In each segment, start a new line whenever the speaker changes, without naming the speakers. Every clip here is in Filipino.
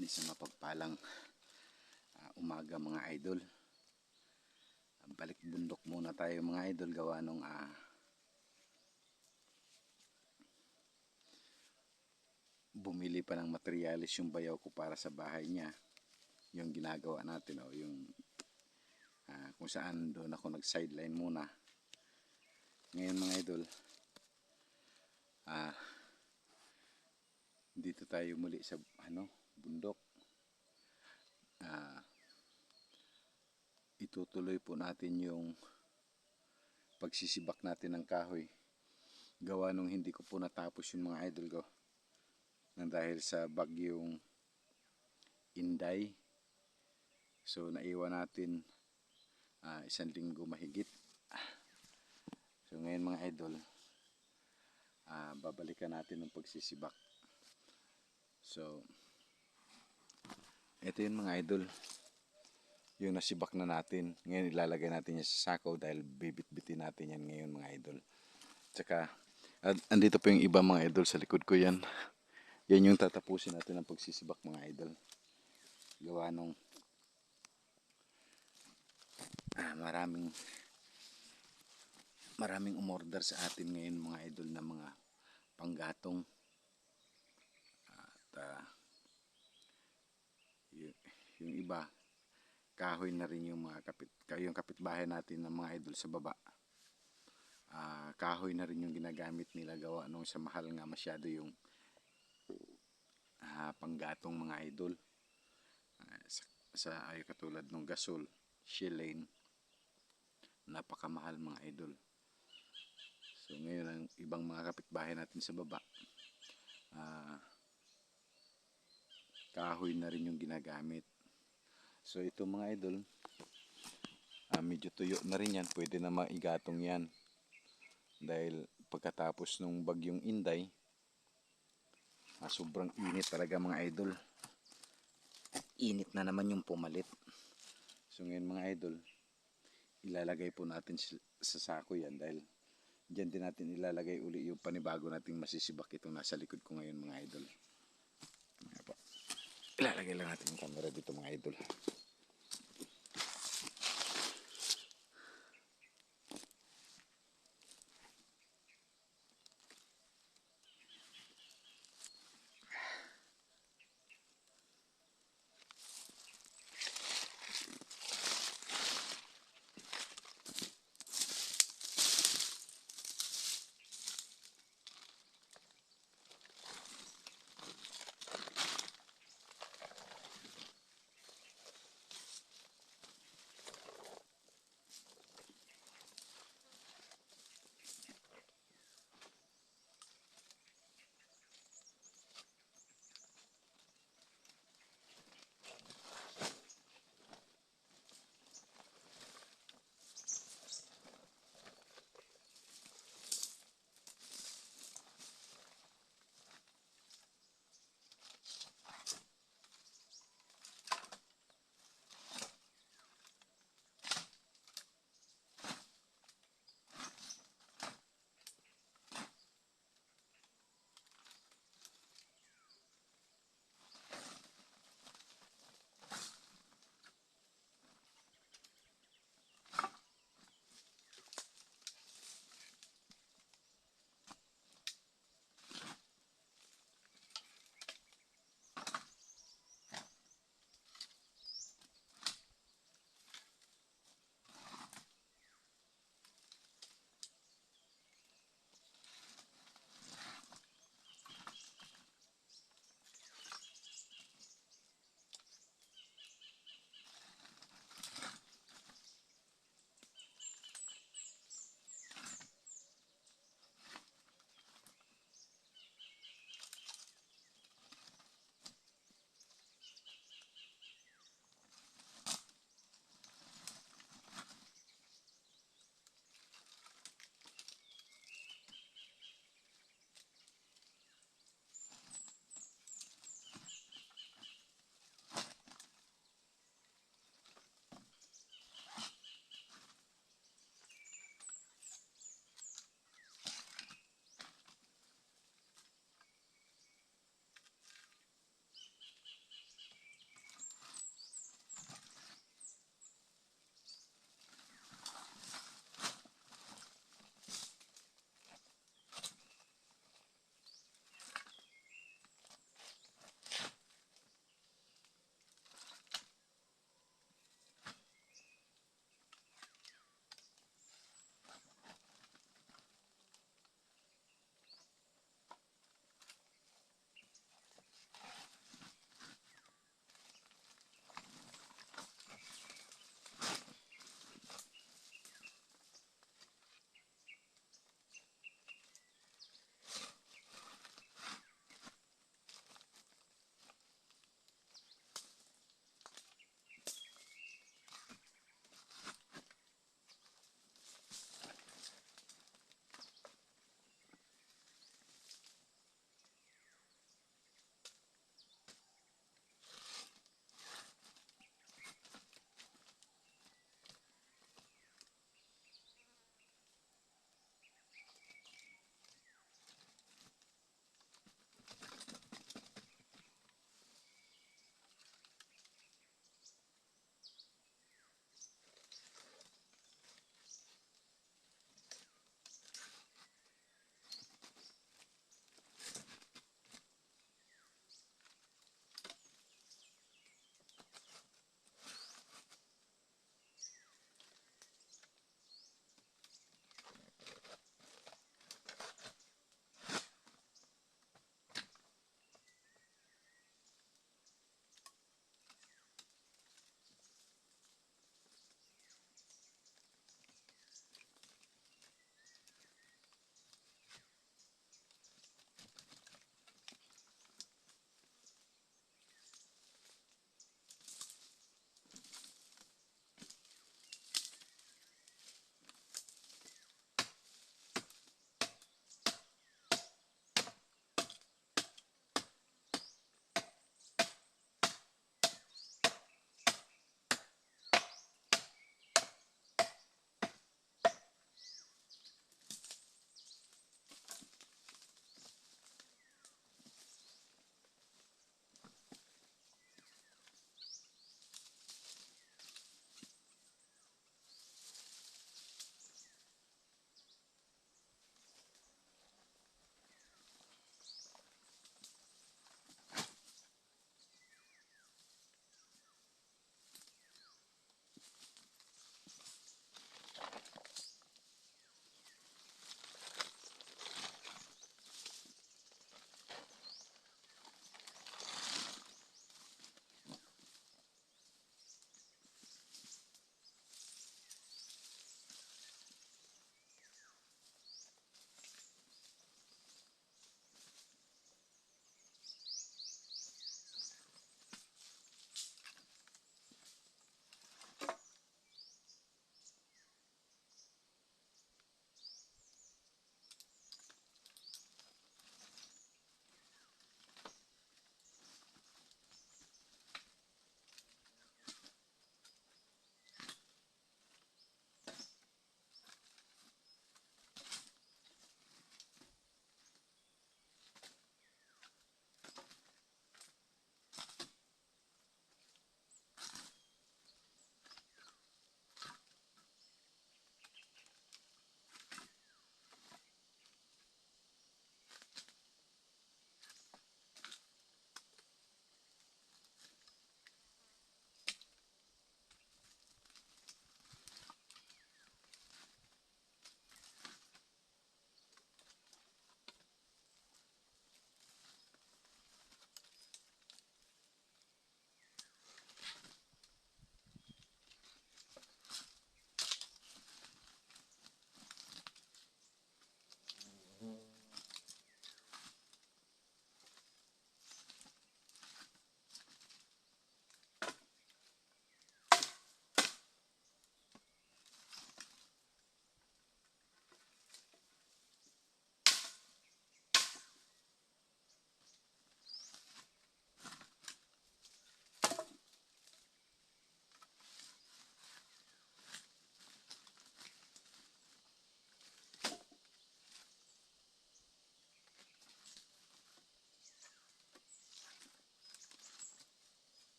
Isang mapagpalang umaga mga idol. Balik bundok muna tayo mga idol, gawa nung bumili pa ng materialis yung bayaw ko para sa bahay niya. Yung ginagawa natin yung kung saan doon ako nag sideline muna. Ngayon mga idol, dito tayo muli sa bundok. Itutuloy po natin yung pagsisibak natin ng kahoy, gawa nung hindi ko po natapos yung mga idol ko nang dahil sa bagyong Inday. So naiwan natin isang linggo mahigit. So ngayon mga idol, babalikan natin ng pagsisibak. So ito yun mga idol, yung nasibak na natin. Ngayon ilalagay natin yan sa sako dahil bibit-bitin natin yan ngayon mga idol. Tsaka andito pa yung iba mga idol sa likod ko yan. Yan yung tatapusin natin ng pagsisibak mga idol. Gawa nung maraming umorder sa atin ngayon mga idol na mga panggatong. At yung iba kahoy na rin yung yung kapitbahay natin ng mga idol sa baba. Kahoy na rin yung ginagamit nila, gawa nung sa mahal nga masyado yung panggatong mga idol. Ay katulad ng gasol, shilane, napakamahal mga idol. So ngayon ang ibang mga kapitbahay natin sa baba, kahoy na rin yung ginagamit. So ito mga idol, medyo tuyo na rin yan, pwede na maigatong yan. Dahil pagkatapos nung bagyong Inday, sobrang init talaga mga idol. Init na naman yung pumalit. So ngayon mga idol, ilalagay po natin sa sako yan, dahil dyan din natin ilalagay uli yung panibago nating masisibak itong nasa likod ko ngayon mga idol. Ilalagay lang natin yung camera dito mga idol.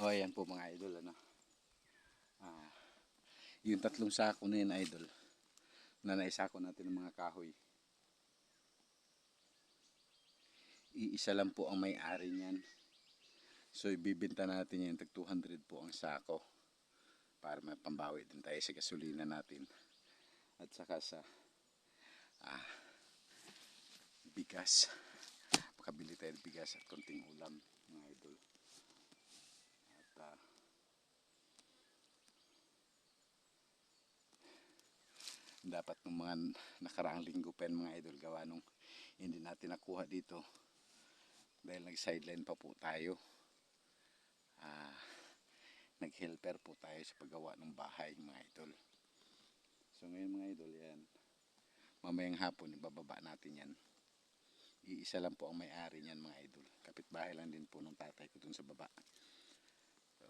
O ayan po mga idol, ano. Ah, yung tatlong sako na yun idol, na naisako natin ng mga kahoy. Iisa lang po ang may-ari niyan. So ibibenta natin yan, tag 200 po ang sako. Para may pambawi din tayo sa gasolina natin. At saka sa bigas. Makabili tayo ng bigas at konting ulam mga idol. At dapat ng mga nakaraang linggo pa yan mga idol, gawa nung hindi natin nakuha dito dahil nag sideline pa po tayo. Nag helper po tayo sa paggawa ng bahay mga idol. So ngayon mga idol, yan, mamayang hapon ibababa natin yan. Iisa lang po ang may-ari niyan mga idol, kapitbahay lang din po ng tatay ko dun sa baba. So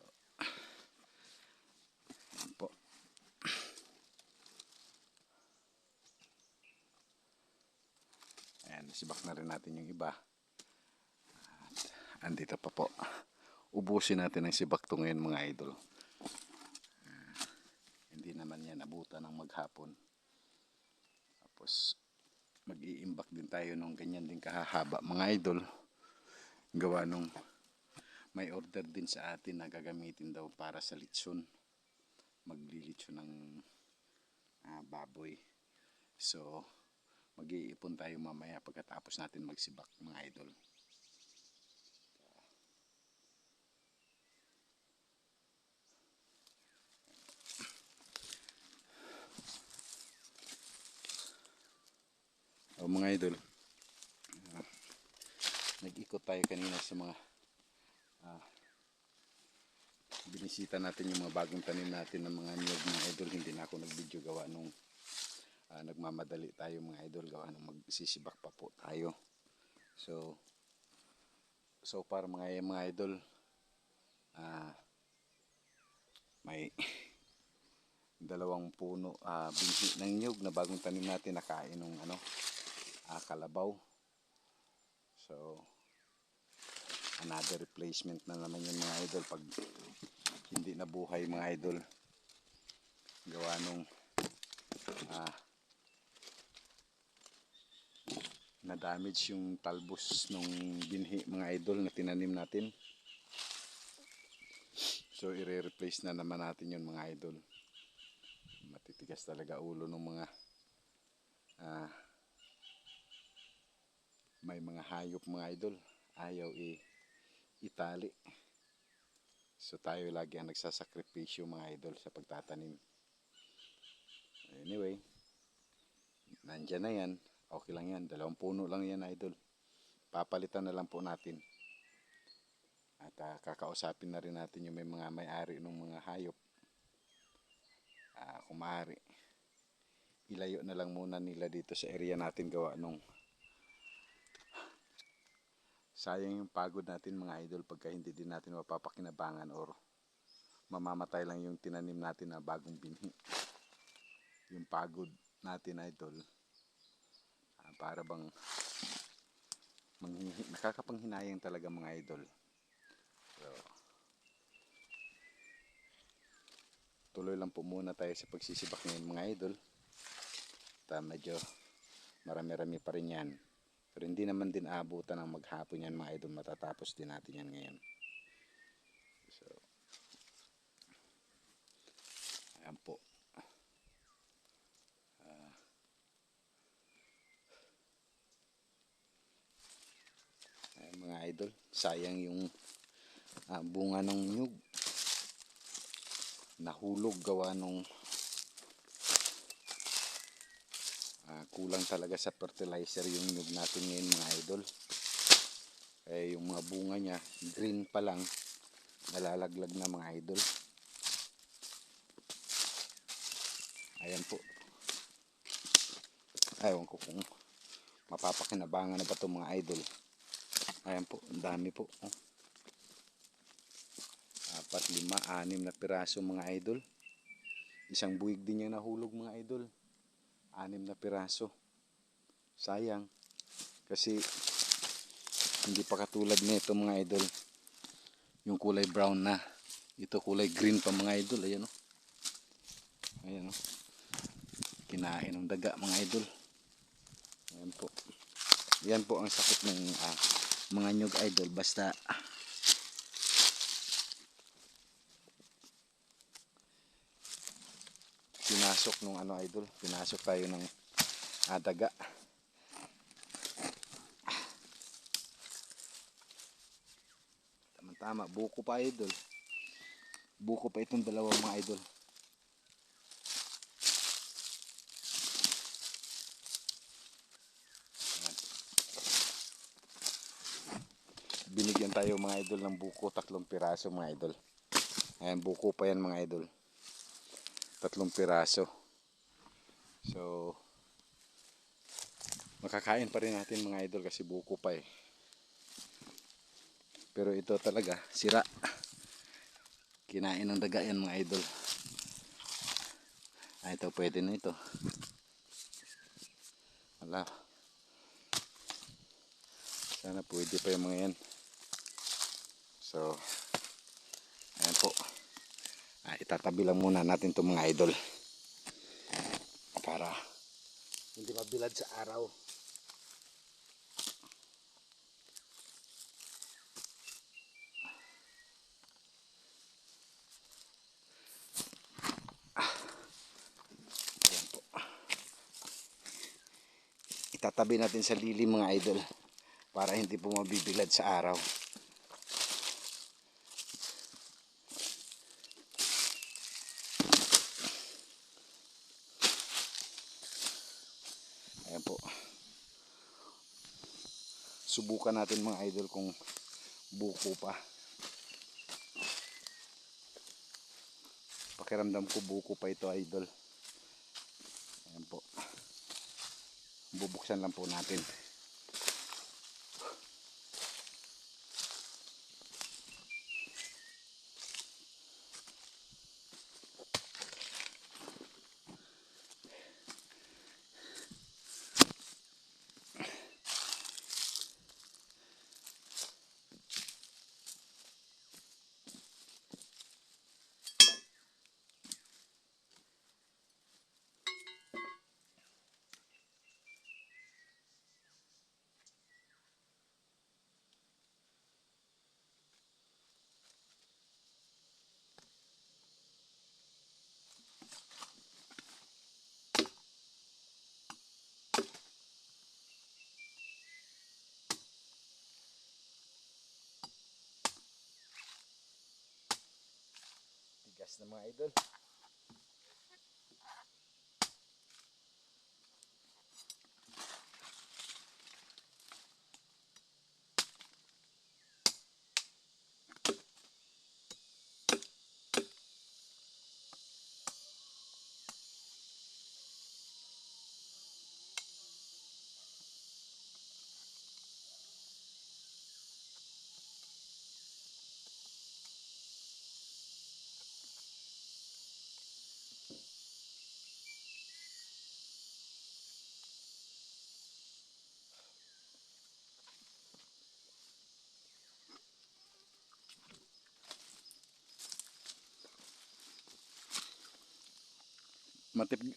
yan po. Ayan, sibak na rin natin yung iba. At andito pa po. Ubusin natin ang sibak to ngayon mga idol. Hindi naman yan abutan ng maghapon. Tapos mag-iimbak din tayo nung ganyan din kahahaba mga idol. Gawa nung may order din sa atin na gagamitin daw para sa litson. Maglilitson ng baboy. So mag-iipon tayo mamaya pagkatapos natin magsibak mga idol. O mga idol, nag-ikot tayo kanina sa mga binisita natin yung mga bagong tanim natin ng mga niyog mga idol. Hindi na ako nag-video gawa nung nagmamadali tayo mga idol, gawa nung magsisibak pa po tayo. So para mga idol, may dalawang puno binhi ng niyog na bagong tanim natin, nakain ng kalabaw. So another replacement na naman yun mga idol pag hindi nabuhay mga idol, gawa nung na damage yung talbos nung binhi mga idol na tinanim natin. So i-replace na naman natin yun mga idol. Matitigas talaga ulo ng mga may mga hayop mga idol, ayaw itali. So tayo lagi ang nagsasakripisyo mga idol sa pagtatanim. Anyway, nandyan na yan, okay lang yan, 2 puno lang yan idol, papalitan na lang po natin. At kakausapin na rin natin yung may may-ari ng mga hayop. Kung maaari, ilayo na lang muna nila dito sa area natin, gawa nung sayang yung pagod natin mga idol pagka hindi din natin mapapakinabangan or mamamatay lang yung tinanim natin na bagong binhi. Yung pagod natin idol, para bang nakakapanghinayang talaga mga idol. So tuloy lang po muna tayo sa pagsisibak ngayon mga idol. Medyo marami-rami pa rin yan, pero hindi naman din aabutan ng maghapon yan mga idol, matatapos din natin yan ngayon. So ayan po. Ayan mga idol, sayang yung bunga ng nyug, nahulog gawa nung kulang talaga sa fertilizer yung nyug natin ngayon mga idol. Yung mga bunga niya green pa lang, nalalaglag na mga idol. Ayan po, ayaw ko kung mapapakinabangan na ba ito mga idol. Ayan po, ang dami po. 4, 5, 6 na piraso mga idol. Isang buwig din yung nahulog mga idol. 6 na piraso. Sayang. Kasi hindi pa katulad nito mga idol. Yung kulay brown na. Ito kulay green pa mga idol. Ayan o. Ayan o. Kinain ng daga mga idol. Ayan po. Yan po ang sakit ng mga nyug idol. Basta pinasok nung ano idol. Pinasok tayo ng daga. Tama, buko pa idol. Buko pa itong dalawang mga idol. Ayan. Binigyan tayo mga idol ng buko, 3 piraso mga idol. Ayan, buko pa yan mga idol. 3 piraso. So, makakain pa rin natin mga idol kasi buko pa eh. Pero ito talaga, sira. Kinain ng daga yan mga idol. Ito pwede na ito. Wala. Sana pwede pa yung mga yan. So, ayan po. Itatabi lang muna natin itong mga idol. Para hindi mabilad sa araw. Ayan po. Itatabi natin sa lilim mga idol. Para hindi po mabibilad sa araw. Ayan po. Subukan natin mga idol kung buko pa. Pakiramdam ko buko pa ito idol. Ayan po. Bubuksan lang po natin. Tigas na mga idol.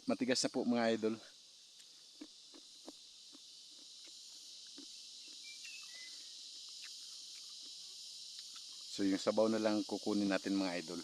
Matigas na po mga idol. So yung sabaw na lang kukunin natin mga idol.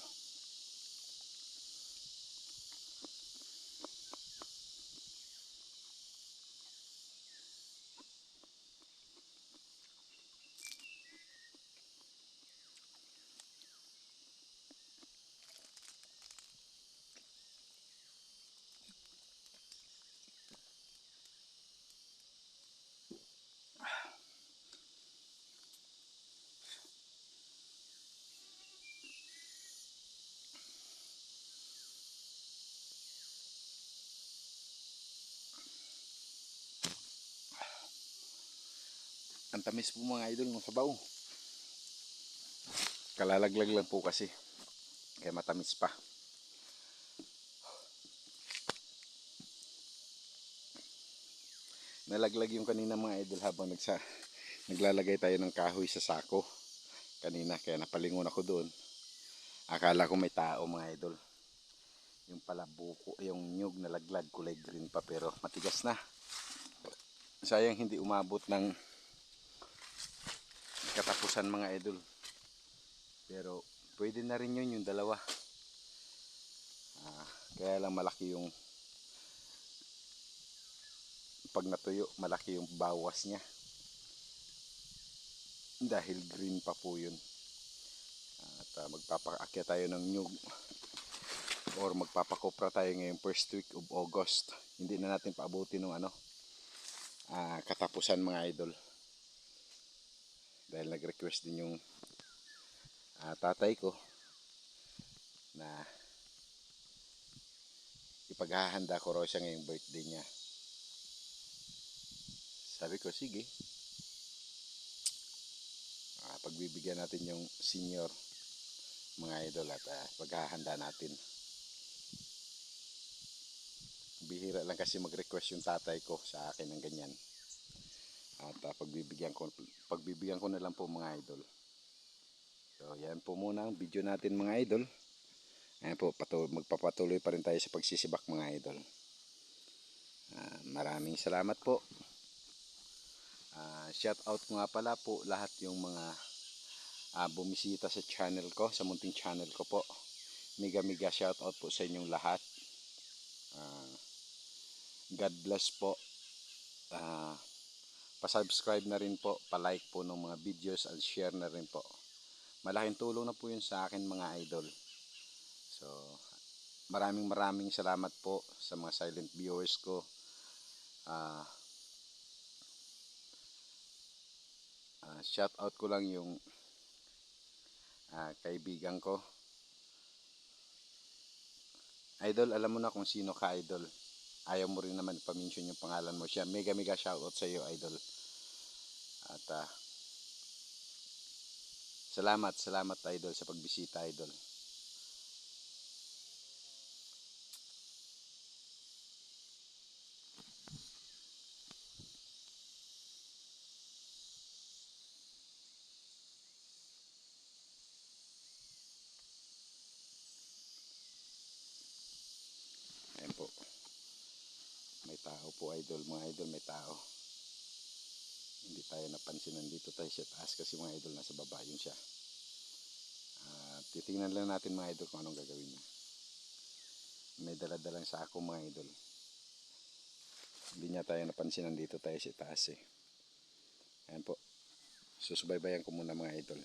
Ang tamis po mga idol ng sabaw. Kalalaglag lang po kasi. Kaya matamis pa. nalaglag yung kanina mga idol habang naglalagay tayo ng kahoy sa sako kanina, kaya napalingon ako doon. Akala ko may tao mga idol. Yung pala buko, yung nyug nalaglag, kulay green pa pero matigas na. Sayang hindi umabot ng katapusan mga idol. Pero pwede na rin yun, yung dalawa. Kaya lang malaki yung pag natuyo, malaki yung bawas niya. Dahil green pa po yun. At magpapaakyat tayo ng nyug or magpapakopra tayo ngayong first week of August. Hindi na natin paabutin ng katapusan mga idol. Dahil nag-request din yung tatay ko na ipaghahanda ko raw siya ngayong birthday niya. Sabi ko, sige. Pagbibigyan natin yung senior mga idol at paghahanda natin. Bihira lang kasi mag-request yung tatay ko sa akin ng ganyan. At pagbibigyan ko na lang po mga idol. So yan po muna ang video natin mga idol. Ayan po, magpapatuloy pa rin tayo sa pagsisibak mga idol. Maraming salamat po. Shout out ko nga pala po lahat yung mga bumisita sa channel ko, sa munting channel ko po. Mega shout out po sa inyong lahat. God bless po. Pa-subscribe na rin po, pa-like po ng mga videos at share na rin po. Malaking tulong na po yun sa akin mga idol. So maraming salamat po sa mga silent viewers ko. Shout out ko lang yung kaibigan ko. Idol, alam mo na kung sino ka idol. Ayaw mo rin naman ipa-mention yung pangalan mo. Siya, mega shout out sa iyo idol. At salamat idol sa pagbisita idol. Ayan po. May tao po idol, mga idol, may tao. Hindi tayo napansin, nandito tayo sa taas kasi mga idol nasa baba yun siya. Titingnan lang natin mga idol kung anong gagawin niya. May daladalang sako mga idol. Hindi niya tayo napansin, nandito tayo sa taas eh. Ayan po. Susubaybayan ko muna mga idol.